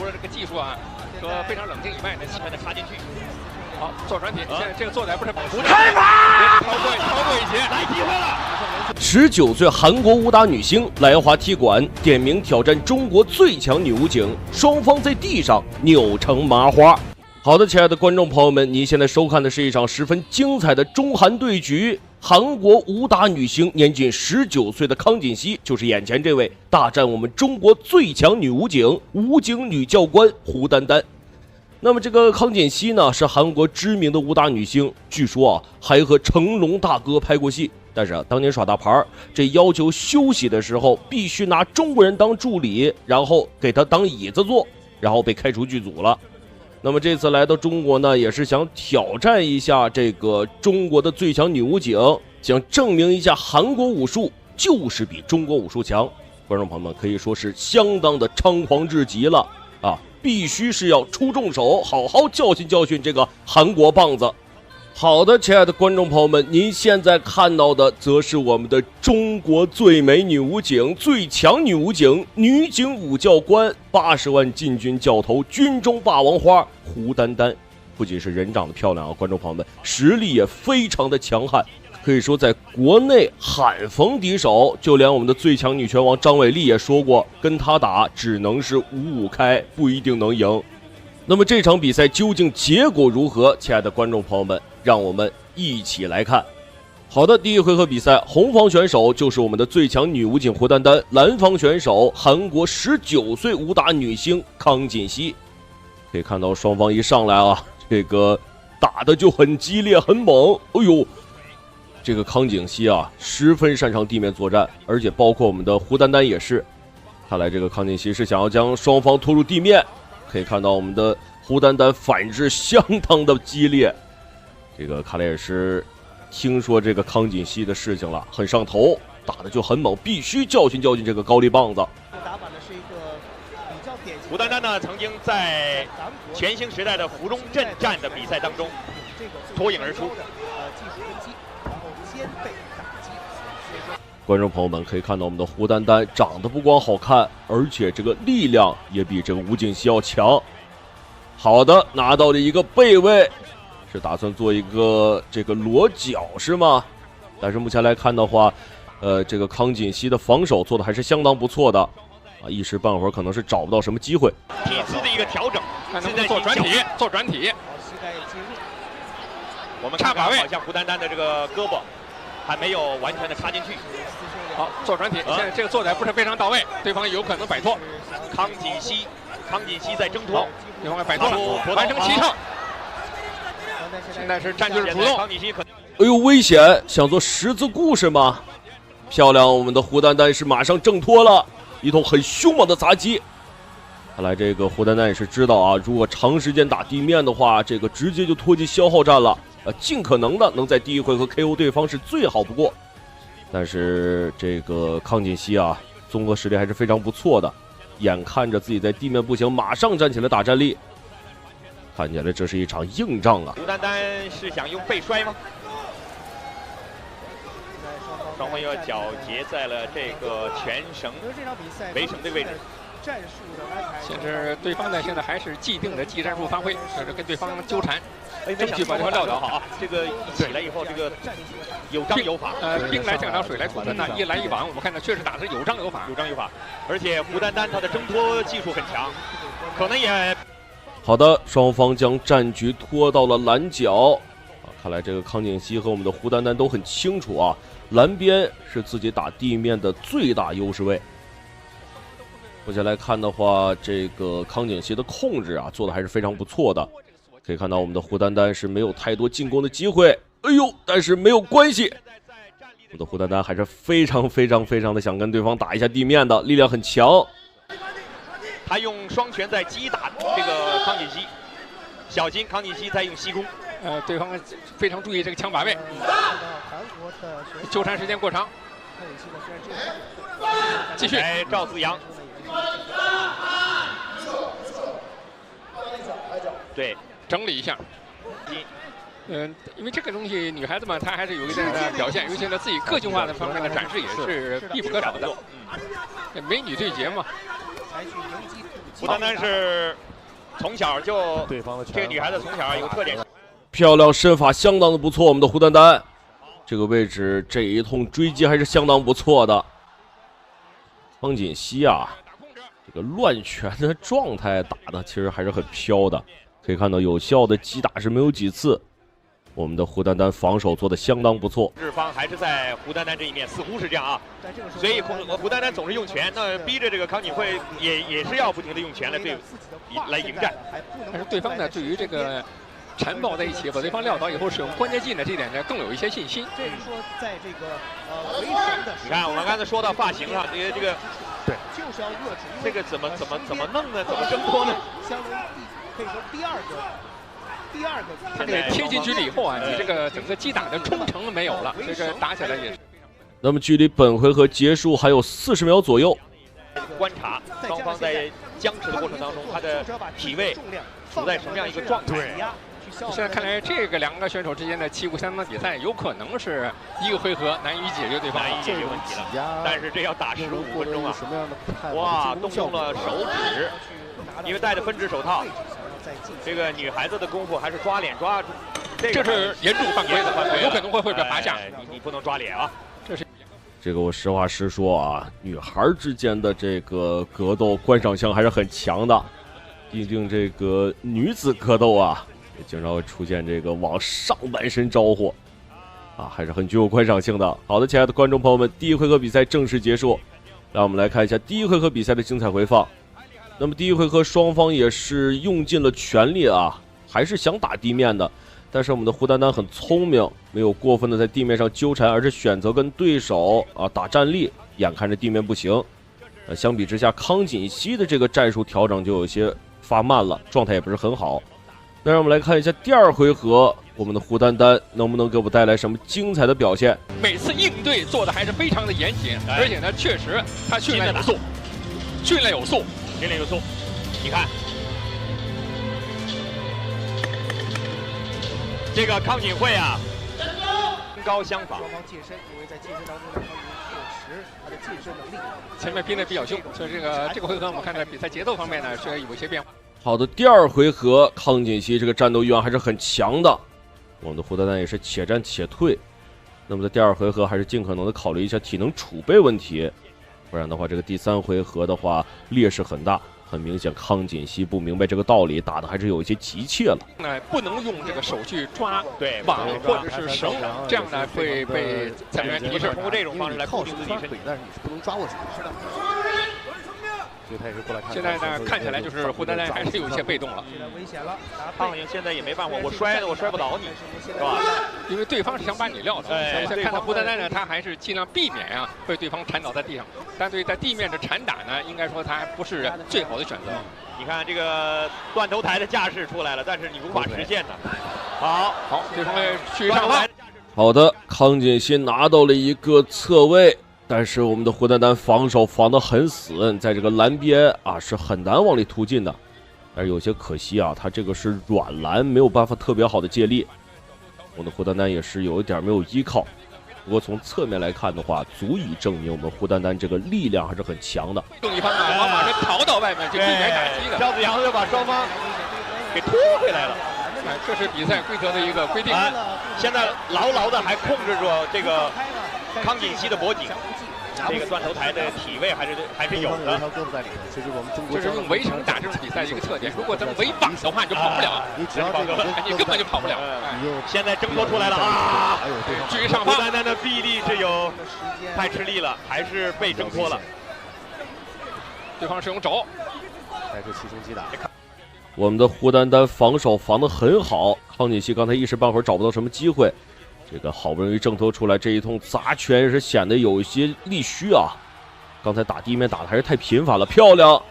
除了這個技術啊和非常冷靜以外呢，基本的插進去。好，做轉體，現在這個做的還不是開法，超過一些，來機會了。19歲韓國武打女星來華踢館，點名挑戰中國最強女武警，雙方在地上扭成麻花。好的，親愛的觀眾朋友們，您現在收看的是一場十分精彩的中韓對局。韓國武打女星年僅19歲的康錦熙，就是眼前這位大戰我們中國最強女武警女教官胡丹丹。那麼这个康锦熙呢，是韓國知名的武打女星，據說啊還和成龍大哥拍過戲。但是當年耍大牌，這要求休息的時候必須拿中國人當助理，然後給他當椅子坐，然後被開除劇組了。那麼這次來到中國呢，也是想挑戰一下這個中國的最強女武警，想證明一下韓國武術就是比中國武術強。觀眾朋友們可以說是相當的猖狂至極了啊！必須是要出重手，好好教訓教訓這個韓國棒子。好的，親愛的觀眾朋友們，您現在看到的則是我們的中國最美女武警、最強女武警、女警武教官，80萬禁軍教頭、軍中霸王花胡丹丹。不僅是人長得漂亮啊，觀眾朋友們，實力也非常的強悍，可以說在國內罕逢敵手。就連我們的最強女拳王張偉麗也說過，跟她打只能是5-5開，不一定能贏。那麼這場比賽究竟結果如何？親愛的觀眾朋友們，讓我們一起來看。好的，第一回合比賽，紅方選手就是我們的最強女武警胡丹丹，藍方選手韓國19歲武打女星康錦熙。可以看到雙方一上來啊，這個打的就很激烈很猛。哎呦，這個康錦熙啊十分擅長地面作戰，而且包括我們的胡丹丹也是。看來這個康錦熙是想要將雙方拖入地面。可以看到我們的胡丹丹反制相當的激烈，這個看來也是聽說這個康錦熙的事情了，很上頭，打的就很猛，必須教訓教訓這個高麗棒子。打法呢是一个比較典型。胡丹丹呢曾經在全興時代的芙蓉鎮戰的比賽當中脫穎而出，技術分析，然後兼備打擊。觀眾朋友們可以看到我們的胡丹丹長得不光好看，而且這個力量也比這個吳景熙要強。好的，拿到了一個背位，是打算做一個這個裸腳是嗎？但是目前來看的話，這個康錦熙的防守做的還是相當不錯的啊，一時半會兒可能是找不到什麼機會。體姿的一個調整，看能不能做轉體，做轉體。膝蓋接入，我們看好像胡丹丹的這個胳膊還沒有完全的插進去。好，做轉體，現在這個做的還不是非常到位，對方有可能擺脫。康錦熙在掙脫，對方擺脫了，完成7趟。現在是佔據了主動。康錦熙可能，哎呦，危險！想做十字固是嗎？漂亮，我們的胡丹丹是馬上掙脫了，一通很兇猛的砸擊。看來這個胡丹丹也是知道啊，如果長時間打地面的話，這個直接就拖進消耗戰了。盡可能的能在第一回合 KO 對方是最好不過。但是這個康錦熙啊，綜合實力還是非常不錯的，眼看着自己在地面不行，馬上站起來打戰力。看起來這是一場硬仗啊。胡丹丹是想用背摔嗎？雙方又絞結在了這個全繩圍繩的位置。戰術的安排。現在對方呢，現在還是既定的技戰術發揮，就是跟對方糾纏，爭取把對方撂倒。好，這個一起來以後，這個有章有法。兵來將擋，水來土屯吶，一來一往，我們看到確實打的是有章有法，有章有法。而且胡丹丹他的掙脫技術很強，可能也。好的，雙方將戰局拖到了藍角。看來這個康錦熙和我們的胡丹丹都很清楚啊，藍邊是自己打地面的最大優勢位。目前來看的話，這個康錦熙的控制啊，做的還是非常不錯的。可以看到我們的胡丹丹是沒有太多進攻的機會，哎呦，但是沒有關係，我們的胡丹丹還是非常的想跟對方打一下地面的，力量很強。他用雙拳在擊打這個康錦熙，小心康錦熙在用膝弓。對方非常注意這個槍把位，糾纏時間過長。繼續，趙子陽。對，整理一下。因為這個東西，女孩子嘛，她還是有一定的表現，尤其是自己個性化的方面的展示，也是必不可少的。美女對決嘛。胡丹丹是從小就这个女孩子从小有特点，漂亮，身法相当的不錯。我們的胡丹丹這個位置這一通追擊還是相當不錯的。康錦熙啊，這個亂拳的狀態打的其實還是很飄的，可以看到有效的擊打是沒有幾次。我們的胡丹丹防守做得相當不錯，日方還是在胡丹丹這一面，似乎是這樣啊。所以胡丹丹總是用拳，那逼着這個康錦惠也是要不停的用拳來迎戰。但是對方呢，對於這個纏抱在一起，把對方撂倒以後使用關節技呢，這點呢更有一些信心。這是說在這個回旋的，你看我們剛才說到髮型上，這個對，就是要遏制這個怎麼弄呢？怎麼掙脫呢？相當於可以說第二個。他這個貼近距離以後啊，你這個整個擊打的衝程沒有了，這個打起來也是。那麼距離本回合結束還有40秒左右。觀察雙方在僵持的過程當中，他的體位處在什麼樣一個狀態？現在看來，這個兩個選手之間的旗鼓相當的比賽，有可能是一個回合難以解決對方，難以解決問題了。但是這要打15分鐘啊！哇，動用了手指，因為戴着分指手套。這個女孩子的功夫還是抓臉抓，這是嚴重犯規的犯規，有可能會被罰下。你不能抓臉啊！這個我實話實說啊，女孩之間的這個格鬥觀賞性還是很強的，畢竟這個女子格鬥啊，也經常會出現這個往上半身招呼，啊，還是很具有觀賞性的。好的，親愛的觀眾朋友們，第一回合比賽正式結束，讓我們來看一下第一回合比賽的精彩回放。那麼第一回合雙方也是用盡了全力啊，還是想打地面的，但是我們的胡丹丹很聰明，沒有過分的在地面上糾纏，而是選擇跟對手啊打站立，眼看着地面不行。相比之下，康錦熙的這個戰術調整就有些發慢了，狀態也不是很好。那讓我們來看一下第二回合，我們的胡丹丹能不能給我們帶來什麼精彩的表現？每次應對做的還是非常的嚴謹，而且呢，確實他訓練有素，訓練有素。訓練有素，你看，這個康錦惠啊，身高相仿。雙方近身，因為在近身當中，康錦確實他的近身能力。前面拼得比較兇，所以這個回合我們看在比賽節奏方面呢是有些變化。好的，第二回合康錦熙這個戰鬥欲望還是很強的，我們的胡丹丹也是且戰且退。那麼在第二回合還是盡可能的考慮一下體能儲備問題。不然的話，這個第三回合的話劣勢很大，很明顯康錦熙不明白這個道理，打的還是有一些急切了。不能用這個手去抓網或者是繩，這樣呢會被裁判員提示。通過這種方式來固定自己身體，但是你是不能抓握住。是的。現在呢，看起來就是胡丹丹還是有一些被動了。危險了，胖英現在也沒辦法，我摔不倒你，是吧？因為對方是想把你撂倒。現在看到胡丹丹呢，他還是盡量避免啊被對方纏倒在地上。但對在地面的纏打呢，應該說他不是最好的選擇。你看這個斷頭台的架勢出來了，但是你無法實現的。好，對方去上方。好的，康錦熙拿到了一個側位。但是我們的胡丹丹防守防得很死，在這個欄邊啊是很難往裡突進的，但是有些可惜啊，他這個是軟欄，沒有辦法特別好的借力。我們的胡丹丹也是有一點沒有依靠，不過從側面來看的話，足以證明我們胡丹丹這個力量還是很強的。另一方啊，往往是逃到外面去避免打擊的。趙子陽就把雙方給拖回來了。這是比賽規則的一個規定。現在牢牢的還控制住這個康錦熙的脖頸。這個斷頭台的體位還是有的。這是用圍城打這種比賽的一個特點。如果咱們圍綁的話，你就跑不了，你根本就跑不了。現在掙脫出來了啊！至於上方，胡丹丹的臂力是有太吃力了，還是被掙脫了。對方是用肘，在這其中擊打。我們的胡丹丹防守防得很好，康錦熙剛才一時半會兒找不到什麼機會。這個好不容易掙脫出來，這一通砸拳也是顯得有一些力虛啊。剛才打地面打的還是太頻繁了，漂亮！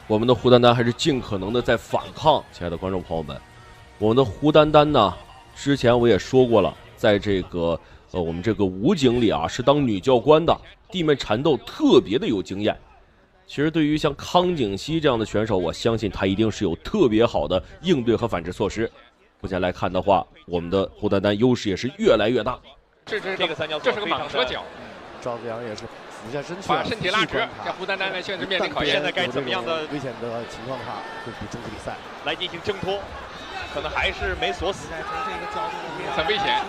我們的胡丹丹還是盡可能的在反抗。親愛的觀眾朋友們，我們的胡丹丹呢，之前我也說過了，在這個我們這個武警裡啊，是當女教官的，地面纏鬥特別的有經驗。其實對於像康錦熙這樣的選手，我相信他一定是有特別好的應對和反制措施。目前來看的話，我們的胡丹丹優勢也是越來越大。這個三角，這是個蟒蛇腳。趙子陽也是俯下身去，把身体拉直。这胡丹丹呢，现在面临考验。现在该怎么样的危险的情况的话，会不终止比赛，来进行挣脱，可能还是没锁死，很危险。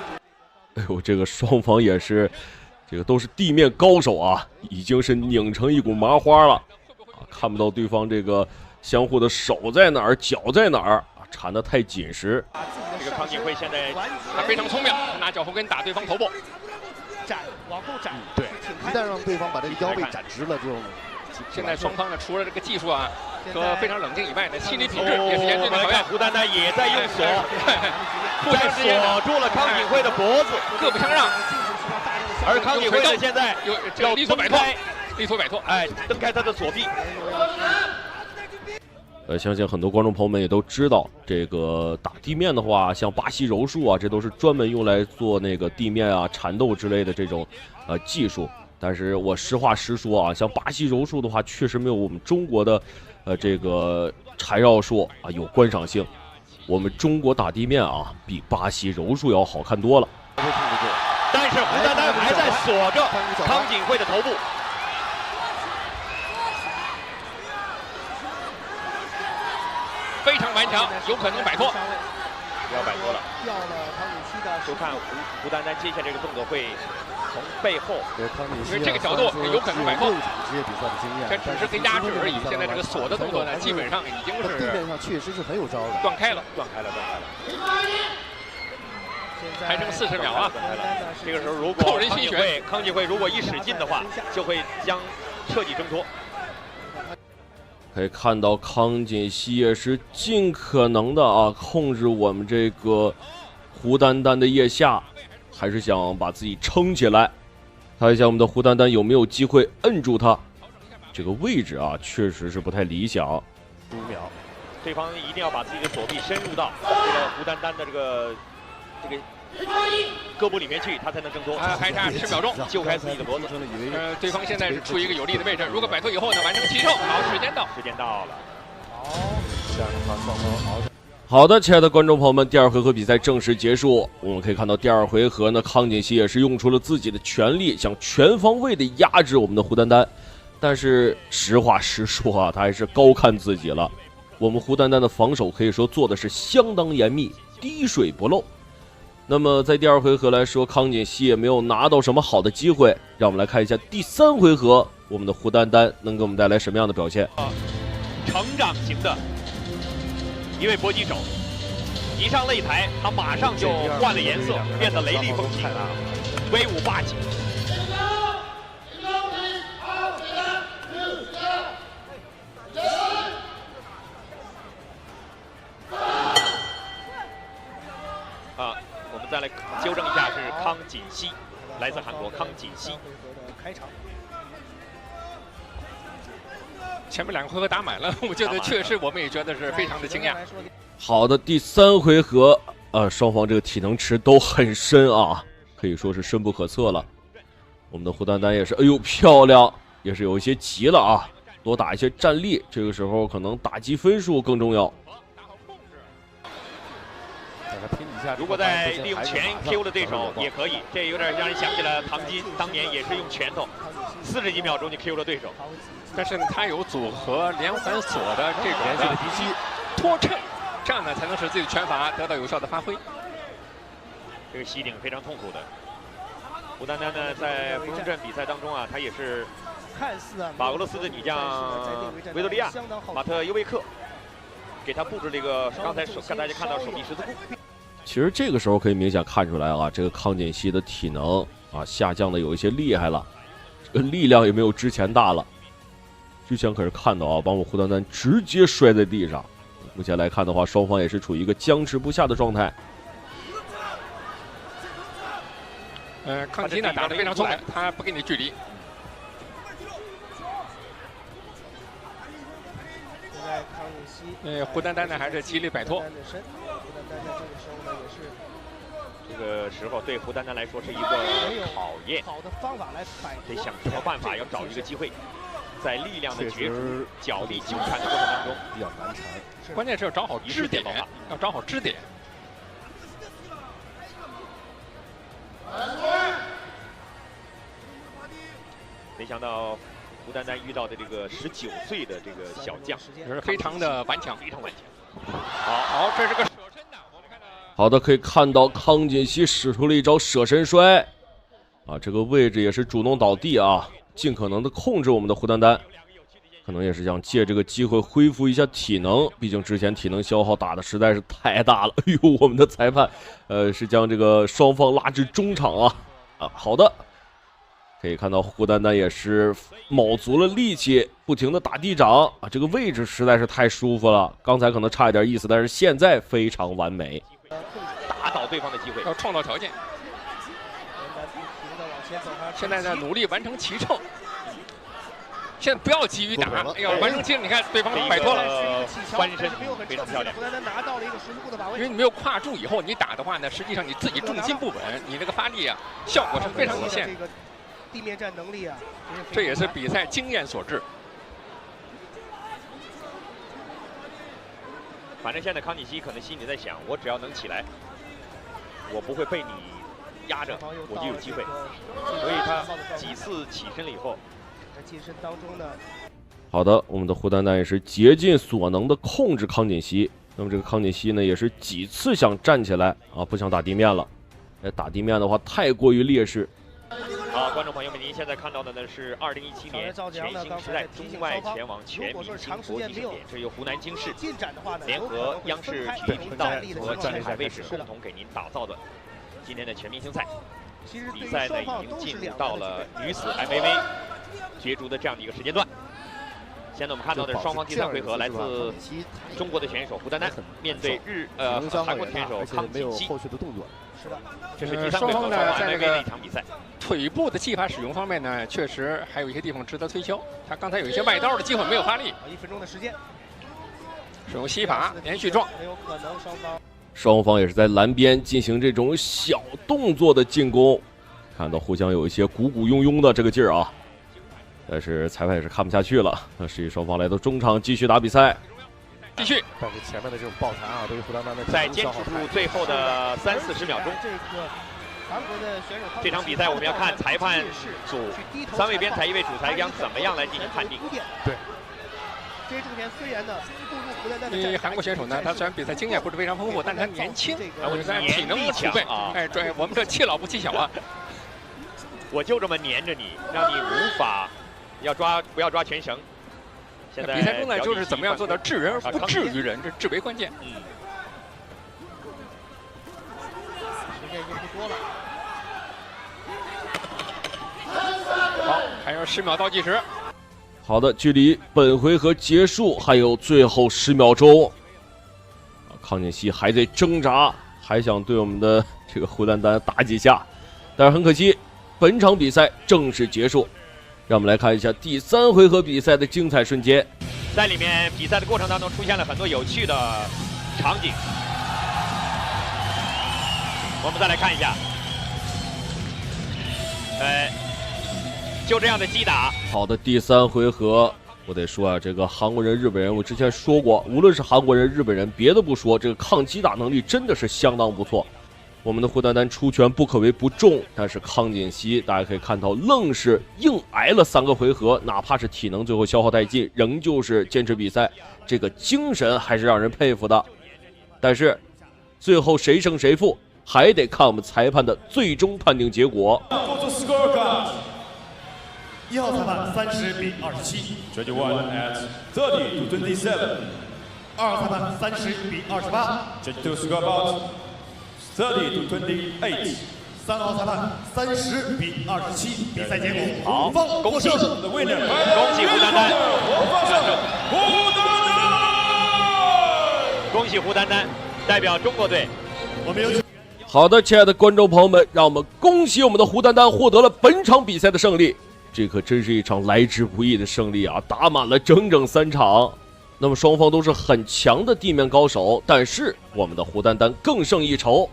哎呦，这个双方也是，这个都是地面高手啊，已经是拧成一股麻花了啊，看不到对方这个相互的手在哪儿，脚在哪儿啊，缠得太緊實。这个康景惠现在他非常聰明，拿腳後跟打對方頭部，展往後展，对，一旦讓對方把這個腰背展直了，這種。現在雙方呢，除了這個技術啊和非常冷靜以外呢，心理品質也是嚴峻的考驗。胡丹丹也在用鎖，互相鎖住了康景惠的脖子，各不相讓。而康景惠呢，現在要力所擺脫，力所擺脫，哎，蹬開他的鎖臂。相信很多觀眾朋友們也都知道，這個打地面的話，像巴西柔術啊，這都是專門用來做那個地面啊纏鬥之類的這種技術。但是我實話實說啊，像巴西柔術的話，確實沒有我們中國的這個纏繞術啊有觀賞性。我們中國打地面啊，比巴西柔術要好看多了。但是胡丹丹還在鎖着康景惠的頭部。非常頑強，有可能擺脫。不要擺脫了。就看胡丹丹接下來這個動作會從背後，因為這個角度有可能擺脫。這只是個壓制而已。現在這個鎖的動作呢，基本上已經是地面上確實是很有招的，斷開了。還剩40秒啊！這個時候如果康景惠如果一使勁的話，就會將徹底掙脫。可以看到康錦熙也是盡可能的啊控制我們這個胡丹丹的腋下，還是想把自己撐起來。看一下我們的胡丹丹有沒有機會摁住他，這個位置啊確實是不太理想。5秒，對方一定要把自己的左臂深入到這個胡丹丹的這個胳膊裡面去，他才能掙脫。還差10秒鐘，救開自己的脖子。對方現在是處於一個有利的位置，如果擺脫以後呢，完成起手。好，時間到了。好的，親愛的觀眾朋友們，第二回合比賽正式結束。我們可以看到第二回合呢，康錦熙也是用出了自己的全力，想全方位的壓制我們的胡丹丹。但是實話實說啊，他還是高看自己了。我們胡丹丹的防守可以說做的是相當嚴密，滴水不漏。那麼在第二回合來說，康錦熙也沒有拿到什麼好的機會。讓我們來看一下第三回合，我們的胡丹丹能給我們帶來什麼樣的表現？成長型的一位搏擊手，一上擂台，他馬上就換了顏色，變得雷厲風行，威武霸氣。我們再來糾正一下，是康錦熙，來自韓國康錦熙。開場。前面2個回合打滿了，我覺得確實我們也覺得是非常的驚訝。好的，第3回合，雙方這個體能池都很深啊，可以說是深不可測了。我們的胡丹丹也是，哎呦漂亮，也是有一些急了啊，多打一些站立，這個時候可能打擊分數更重要。如果在利用拳 KO 的對手也可以，這有點讓人想起了唐金當年也是用拳頭40幾秒鐘就 KO 了對手。但是他有組合連環鎖的這種連續的敵擊拖襯，這樣呢才能使自己的拳法得到有效的發揮。這個襲頂非常痛苦的。胡丹丹呢，在芙蓉鎮比賽當中啊，他也是把俄羅斯的女將維多利亞馬特尤維克給他布置了一個剛才大家看到手臂十字固。其實這個時候可以明顯看出來啊，這個康錦熙的體能啊下降的有一些厲害了，這個力量也沒有之前大了。之前可是看到啊，把我們胡丹丹直接摔在地上。目前來看的話，雙方也是處於一個僵持不下的狀態。康錦熙呢打得非常聰明，他不給你距離。胡丹丹呢還是極力擺脫。這個時候對胡丹丹來說是一個考驗，得想什麼辦法，要找一個機會，在力量的角逐、腳力糾纏的過程當中比較難纏。關鍵是要找好支點，要找好支點。没想到胡丹丹遇到的这个19岁的这个小将，也是非常的顽强，非常顽强。好，这是个舍身的，我们看到。好的，可以看到康锦熙使出了一招舍身摔，啊，这个位置也是主动倒地啊，尽可能的控制我们的胡丹丹，可能也是想借这个机会恢复一下体能，毕竟之前体能消耗打的实在是太大了。哎呦，我们的裁判，是将这个双方拉至中场啊，好的。可以看到胡丹丹也是卯足了力气，不停的打地掌啊，这个位置实在是太舒服了。刚才可能差一点意思，但是现在非常完美，打倒对方的机会，要创造条件。现在呢，努力完成骑乘。现在不要急于打，哎呀，完成骑乘，你看对方摆脱了翻身，非常漂亮。胡丹丹拿到了一个十字步的把位，因为你没有跨住以后，你打的话呢，实际上你自己重心不稳，你这个发力啊，效果是非常有限。地面战能力啊，这也是比赛经验所致。反正现在康锦熙可能心里在想，我只要能起来，我不会被你压着，我就有机会。所以他几次起身了以后，在近身当中呢。好的，我们的胡丹丹也是竭尽所能的控制康锦熙。那么这个康锦熙呢，也是几次想站起来啊，不想打地面了。打地面的话太过于劣勢。好，观众朋友们，您现在看到的呢是2017年全新时代中外前往全明星国际盛典，这由湖南经视联合央视体育频道和青海卫视共同给您打造的今天的全明星赛。比赛呢已经进入到了女子 MMA 角逐的这样的一个时间段。现在我们看到的是双方第3回合，来自中国的选手胡丹丹面对韩国的选手康锦熙。是的，这是第3回合在这个一场比赛。腿部的技法使用方面呢，确实还有一些地方值得推敲。他刚才有一些外刀的机会没有发力。1分钟的时间，使用膝法连续撞，很有可能双方也是在栏边进行这种小动作的进攻，看到互相有一些鼓鼓拥拥的这个劲儿啊。但是裁判也是看不下去了，那示意双方来到中场继续打比赛。继续，但是前面的这种抱残啊，对于胡丹丹的在坚持住最后的30-40秒钟。这场比赛我们要看裁判组3位边裁1位主裁将怎么样来进行判定。对，这些重点虽然呢，因为韩国选手呢，他虽然比赛经验不是非常丰富，但他年轻，我觉得体能不储备啊。哎，对，我们这气老不气小啊。我就这么黏着你，让你无法不要抓全绳。现在比赛中呢，就是怎么样做到置人而不置于人，这至为关键。时间已经不多了。好，还有10秒倒计时。好的，距離本回合結束還有最後10秒鐘。康锦熙還在掙扎，還想對我們的這個胡丹丹打幾下，但是很可惜，本場比賽正式結束。讓我們來看一下第3回合比賽的精彩瞬間。在裡面比賽的過程當中出現了很多有趣的場景，我們再來看一下。就這樣的擊打。好的，第3回合，我得說啊，這個韓國人、日本人，我之前說過，無論是韓國人、日本人，別的不說，這個抗擊打能力真的是相當不錯。我們的胡丹丹出拳不可謂不重，但是康錦熙大家可以看到，愣是硬挨了3個回合，哪怕是體能最後消耗殆盡，仍舊是堅持比賽，這個精神還是讓人佩服的。但是最後誰勝誰負，還得看我們裁判的最終判定結果。1號裁判30比27 Judge 1 at 30 to 27 2號裁判30比28 Judge 2 scoreboard 30 to 28 3號裁判30比27比賽結果好，恭喜，恭喜胡丹丹，恭喜胡丹丹代表中國隊。好的，親愛的觀眾朋友們，讓我們恭喜我們的胡丹丹獲得了本場比賽的勝利。這可真是一場來之不易的勝利啊，打滿了整整3場。那麼雙方都是很強的地面高手，但是我們的胡丹丹更勝一籌。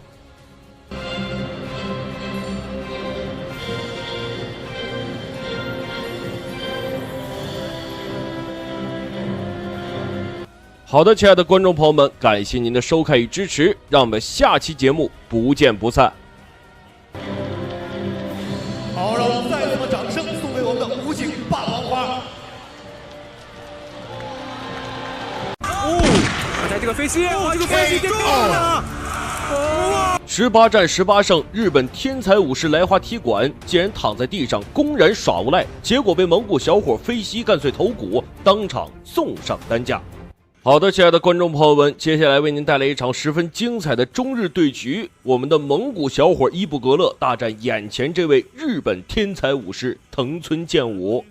好的，親愛的觀眾朋友們，感謝您的收看與支持，讓我們下期節目不見不散。好，讓我們再次把掌聲送給我們的吳台這個飛膝，哇，這個飛膝跌斷了。18戰18勝，日本天才武士來華踢館竟然躺在地上公然耍无赖，結果被蒙古小伙飞膝幹碎頭骨，當場送上擔架。好的，親愛的觀眾朋友們，接下來為您帶來一場十分精彩的中日對局，我們的蒙古小伙伊布格勒大戰眼前這位日本天才武士藤村健武。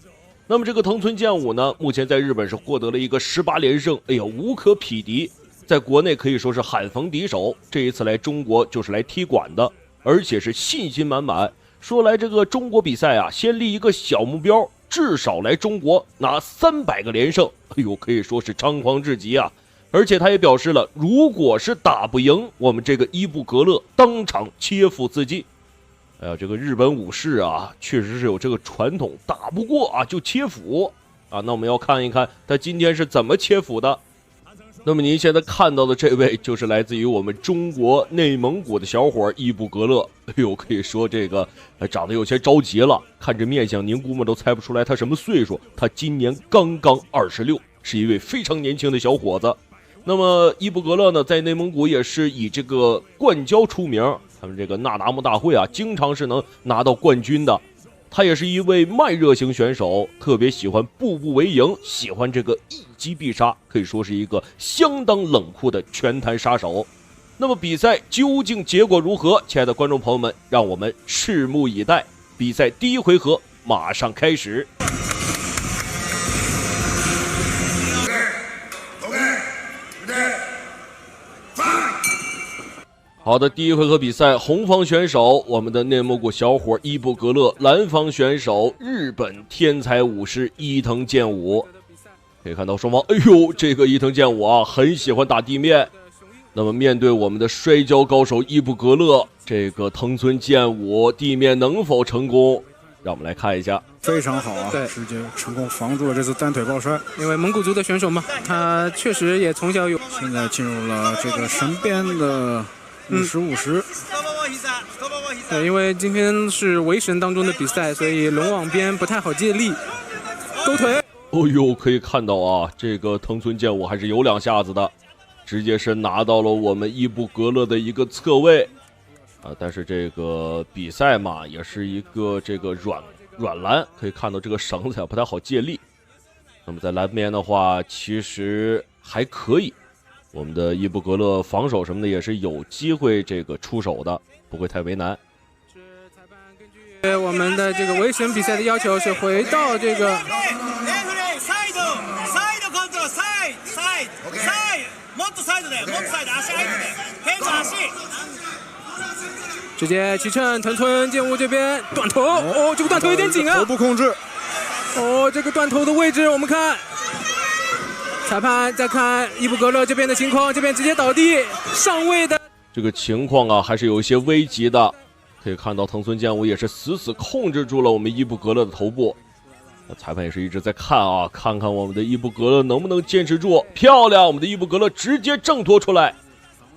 那麼這個藤村健武呢，目前在日本是獲得了一個18連勝，哎呀，無可匹敵。在國內可以說是罕逢敵手，這一次來中國就是來踢館的，而且是信心滿滿。說來這個中國比賽啊，先立一個小目標，至少來中國拿300個連勝，哎呦，可以說是猖狂至極啊！而且他也表示了，如果是打不贏我們這個伊布格勒，當場切腹自盡。哎呀，這個日本武士啊，確實是有這個傳統，打不過啊就切腹啊。那我們要看一看他今天是怎麼切腹的。那麼您現在看到的這位就是来自於我們中国內蒙古的小伙伊布格勒。哎呦，可以說這個長得有些着急了，看这面相您估摸都猜不出来他什麼歲數，他今年剛剛26，是一位非常年輕的小伙子。那麼伊布格勒呢，在内蒙古也是以这個灌胶出名，他們這個那达慕大會啊，經常是能拿到冠軍的。他也是一位慢熱型選手，特別喜歡步步為營，喜歡這個一擊必殺，可以說是一個相當冷酷的拳壇殺手。那麼比賽究竟結果如何？親愛的觀眾朋友們，讓我們拭目以待。比賽第一回合馬上開始。好的，第一回合比賽，紅方選手我們的內蒙古小伙伊布格勒，藍方選手日本天才武士伊藤健武。可以看到雙方，哎呦，這個伊藤健武啊，很喜歡打地面。那麼面對我們的摔跤高手伊布格勒，這個藤村健武地面能否成功？讓我們來看一下。非常好啊，對，直接成功防住了這次單腿抱摔。因為蒙古族的選手嘛，他確實也從小有。現在進入了這個神邊的50-50。對，因為今天是圍神當中的比賽，所以龍網邊不太好借力。勾腿。哦呦，可以看到啊，這個藤村健武還是有兩下子的，直接是拿到了我們伊布格勒的一個側位啊。但是這個比賽嘛，也是一個這個軟欄，可以看到這個繩子也不太好借力。那麼在藍邊的話，其實還可以，我們的伊布格勒防守什麼的也是有機會這個出手的，不會太為難。我們的這個圍神比賽的要求是回到這個直接起乘，藤村健武這邊斷頭，哦，這個斷頭有點緊啊，頭部控制，哦，這個斷頭的位置我們看，裁判再看伊布格勒這邊的情況，這邊直接倒地上位的這個情況啊，還是有一些危急的。可以看到藤村健武也是死死控制住了我們伊布格勒的頭部，裁判也是一直在看啊，看看我們的伊布格勒能不能堅持住。漂亮，我們的伊布格勒直接挣脱出来。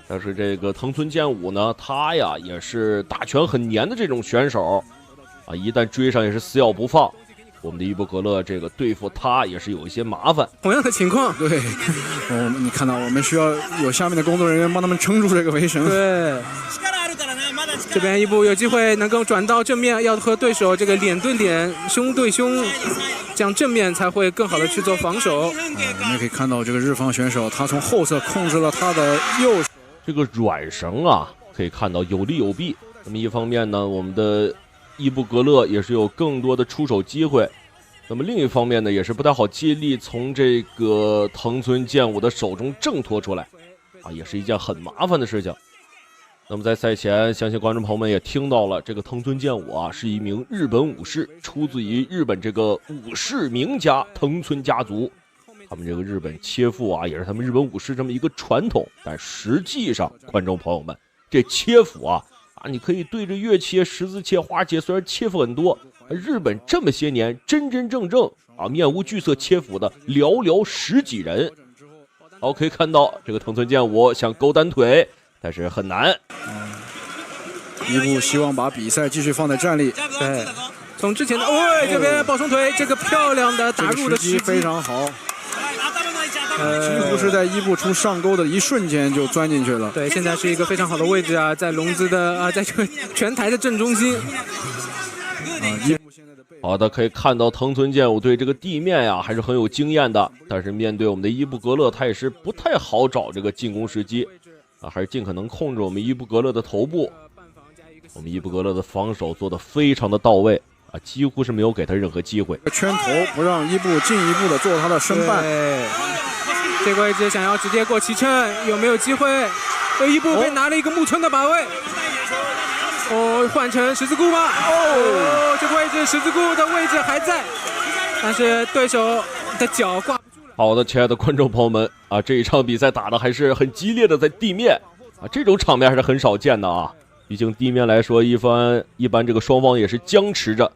但是這個藤村健武呢，他呀也是打拳很黏的這種選手啊，一旦追上也是死咬不放。我們的伊布格勒這個對付他也是有一些麻煩。同樣的情況，對，你看到我們需要有下面的工作人員幫他們撐住這個圍繩。對。這邊伊布有機會能夠轉到正面，要和對手這個臉對臉、胸對胸，這樣正面才會更好的去做防守。我們可以看到這個日方選手，他從後側控制了他的右手。這個軟繩啊，可以看到有利有弊。那麼一方面呢，我們的伊布格勒也是有更多的出手機會。那麼另一方面呢，也是不太好接力從这個藤村健武的手中掙脫出來，啊，也是一件很麻煩的事情。那麼在賽前，相信觀眾朋友們也聽到了，這個藤村健武啊是一名日本武士，出自於日本這個武士名家藤村家族。他們這個日本切腹啊，也是他們日本武士這麼一個傳統。但實際上，觀眾朋友們，這切腹啊，你可以對着月切、十字切、花切，雖然切腹很多，日本這麼些年真真正正啊面無懼色切腹的寥寥十幾人。好，可以看到這個藤村健武想勾單腿，但是很難。伊布希望把比賽繼續放在站立。對，從之前的這邊抱雙腿，這個漂亮的打入的時機非常好。幾乎是在伊布出上勾的一瞬間就鑽進去了。对，现在是一个非常好的位置啊，在笼子的在这个拳台的正中心。好的，可以看到藤村健吾对这个地面呀还是很有经验的，但是面对我们的伊布格勒，他也是不太好找这个进攻时机啊，还是尽可能控制我们伊布格勒的头部。我们伊布格勒的防守做得非常的到位啊，几乎是没有给他任何机会。圈头不让伊布进一步的做他的身半。这个位置想要直接过齐称，有没有机会？伊布被拿了一个木村的把位。换成十字固吗？这个位置十字固的位置还在，但是对手的脚挂不住了。好的，亲爱的观众朋友们啊，这一场比赛打得还是很激烈的，在地面啊，这种场面还是很少见的啊。毕竟地面来说，一般这个双方也是僵持着，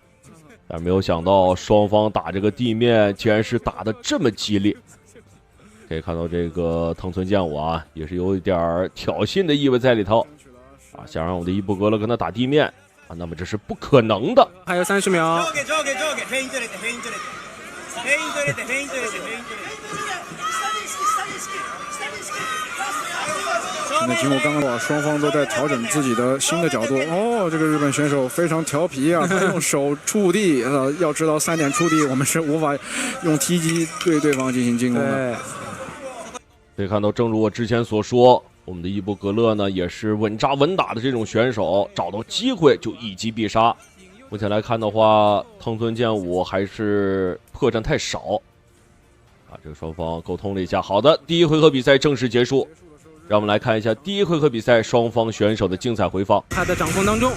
但没有想到双方打这个地面竟然是打得这麼激烈。可以看到这个藤村健吾啊，也是有一點挑釁的意味在裡頭啊，想讓我們的伊布格勒跟他打地面啊，那麼這是不可能的。還有30秒。那經過剛剛雙方都在調整自己的新的角度。這個日本選手非常調皮啊，他用手觸地，要知道3點觸地，我們是無法用踢擊對對方進行進攻的。可以看到，正如我之前所說，我們的伊布格勒呢也是穩扎穩打的這種選手，找到機會就一擊必殺。目前來看的話，藤村健吾還是破綻太少啊。這個雙方溝通了一下，好的，第一回合比賽正式結束。讓我們來看一下第一回合比賽雙方選手的精彩回放。他的掌控當中，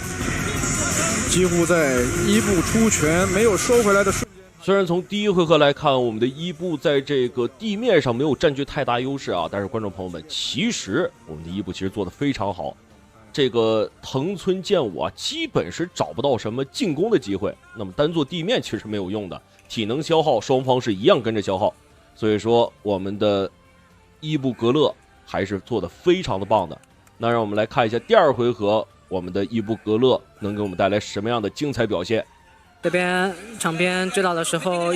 幾乎在伊布出拳沒有收回來的瞬間。雖然從第一回合來看，我們的伊布在這個地面上沒有佔據太大優勢啊，但是觀眾朋友們，其實我們的伊布其實做得非常好。這個藤村健吾啊，基本是找不到什麼進攻的機會。那麼單做地面其實沒有用的，體能消耗雙方是一樣跟着消耗。所以說，我們的伊布格勒還是做得非常的棒的。那讓我們來看一下第二回合，我們的伊布格勒能給我們帶來什麼樣的精彩表現。這邊場邊指導的時候，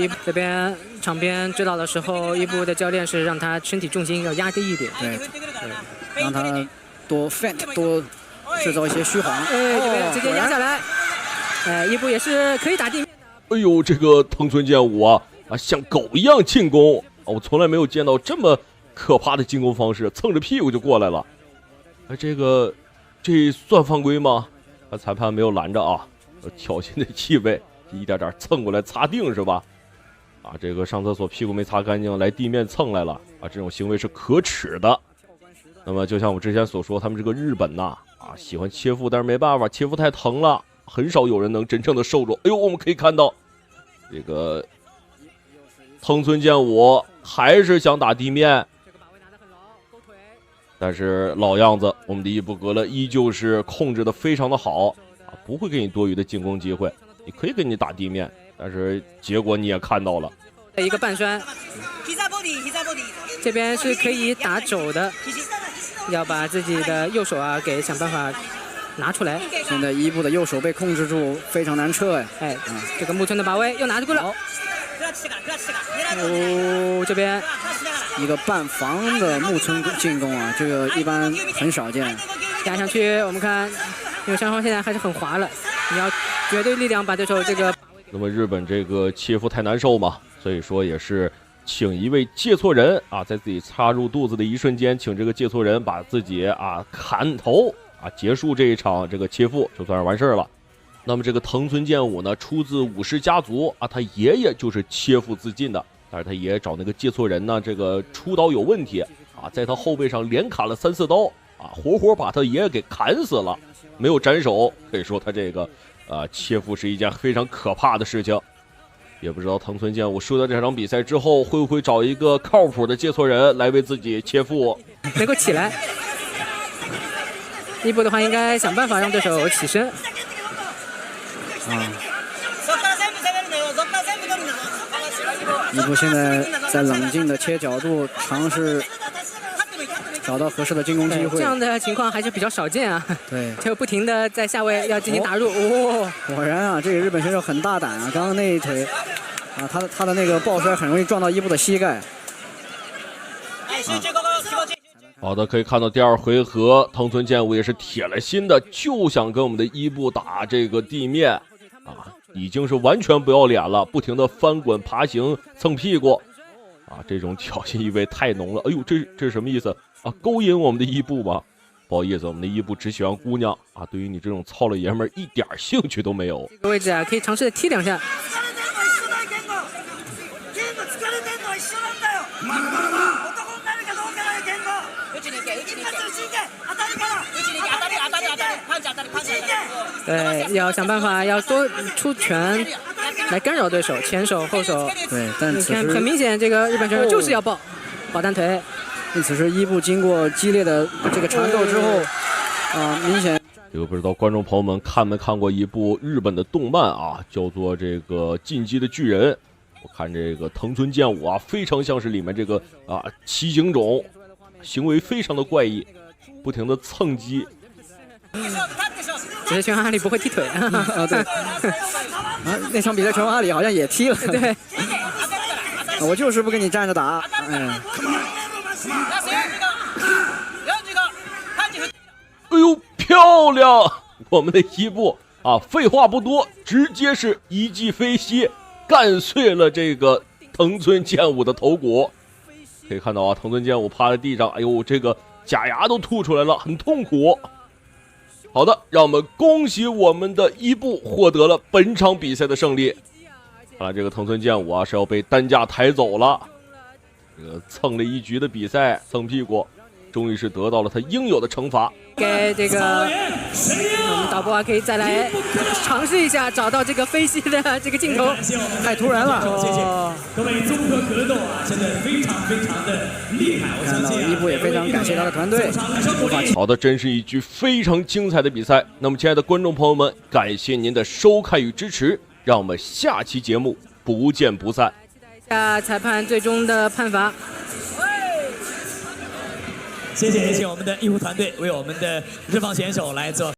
伊布的教練是讓他身體重心要壓低一點，對，讓他多 feint 多製造一些虛晃。這邊直接壓下來，伊布也是可以打地面的。哎呦，這個藤村健吾啊，像狗一樣進攻，我從來沒有見到這麼可怕的進攻方式，蹭着屁股就過來了。這算犯規嗎？裁判沒有攔着啊，挑釁的氣味。一點點蹭過來擦腚是吧？啊，這個上廁所屁股沒擦乾淨，來地面蹭來了啊，這種行為是可恥的。那麼就像我之前所說，他們這個日本吶，喜歡切腹，但是沒辦法，切腹太疼了，很少有人能真正的受住。哎呦，我們可以看到，這個藤村健吾還是想打地面，但是老樣子，我們的伊布格勒依舊是控制的非常的好啊，不會給你多餘的進攻機會。你可以給你打地面，但是結果你也看到了，一個半摔，這邊是可以打肘的，要把自己的右手啊給想辦法拿出來。現在伊布的右手被控制住，非常難撤哎。這個木村的把位又拿住了。這邊一個半防的木村進攻啊，這個一般很少見。壓上去，我們看，因為雙方現在還是很滑了，你要絕對力量把對手這個。那麼日本這個切腹太難受嘛，所以說也是請一位介錯人啊，在自己插入肚子的一瞬間，請這個介錯人把自己砍頭啊，結束這一場這個切腹，就算是完事了。那麼這個藤村健吾呢，出自武士家族啊，他爺爺就是切腹自盡的，但是他爺爺找那個介錯人呢，這個出刀有問題啊，在他後背上連砍了3、4刀啊，活活把他爺爺給砍死了，沒有斬首，可以說他這個切腹是一件非常可怕的事情。也不知道藤村健吾輸掉這場比賽之後，會不會找一個靠譜的介錯人來為自己切腹，能夠起來。伊布的話應該想辦法讓對手起身。伊布現在在冷靜的切角度，嘗試找到合適的進攻機會。這樣的情況還是比較少見啊。對，就不停的在下位要進行打入。果然啊，這個日本選手很大膽啊！剛剛那一腿啊，他的那個抱摔很容易撞到伊布的膝蓋。好的，可以看到第2回合，藤村健吾也是铁了心的，就想跟我们的伊布打这个地面啊，已经是完全不要脸了，不停的翻滚、爬行、蹭屁股啊，这种挑衅意味太浓了。哎呦，这是什么意思啊？勾引我们的伊布吗？不好意思，我们的伊布只喜歡姑娘啊，對於你這種糙了爺們兒一點興趣都沒有。這個位置啊，可以嘗試踢2下。對，要想辦法要多出拳來干擾對手，前手後手。對，但你看很明顯，這個日本選手就是要抱單腿。此時伊布經過激烈的這個纏鬥之後，明顯。這個不知道觀眾朋友們看沒看過一部日本的動漫啊，叫做這個《進擊的巨人》。我看這個藤村健吾啊，非常像是裡面這個七警種，行為非常的怪異，不停的蹭擊。只是拳王阿里不會踢腿啊，對。那場比賽拳王阿里好像也踢了。對。我就是不跟你站着打。哎呦，漂亮！我們的伊布啊，廢話不多，直接是一記飛膝幹碎了這個藤村健吾的頭骨。可以看到啊，藤村健吾趴在地上，哎呦，這個假牙都吐出來了，很痛苦。好的，讓我們恭喜我們的伊布獲得了本場比賽的勝利。看來這個藤村健吾啊是要被擔架抬走了。這個蹭了一局的比賽，蹭屁股，終於是得到了他應有的懲罰。給這個我們導播啊，可以再來嘗試一下找到這個飛膝的這個鏡頭，太突然了。各位綜合格鬥啊，真的非常非常的厲害。我相信伊布也非常感謝他的團隊。好的，真是一局非常精彩的比賽。那麼，親愛的觀眾朋友們，感謝您的收看與支持，讓我們下期節目不見不散。裁判最終的判罰。謝謝，也請我們的醫護團隊為我們的日方選手來做。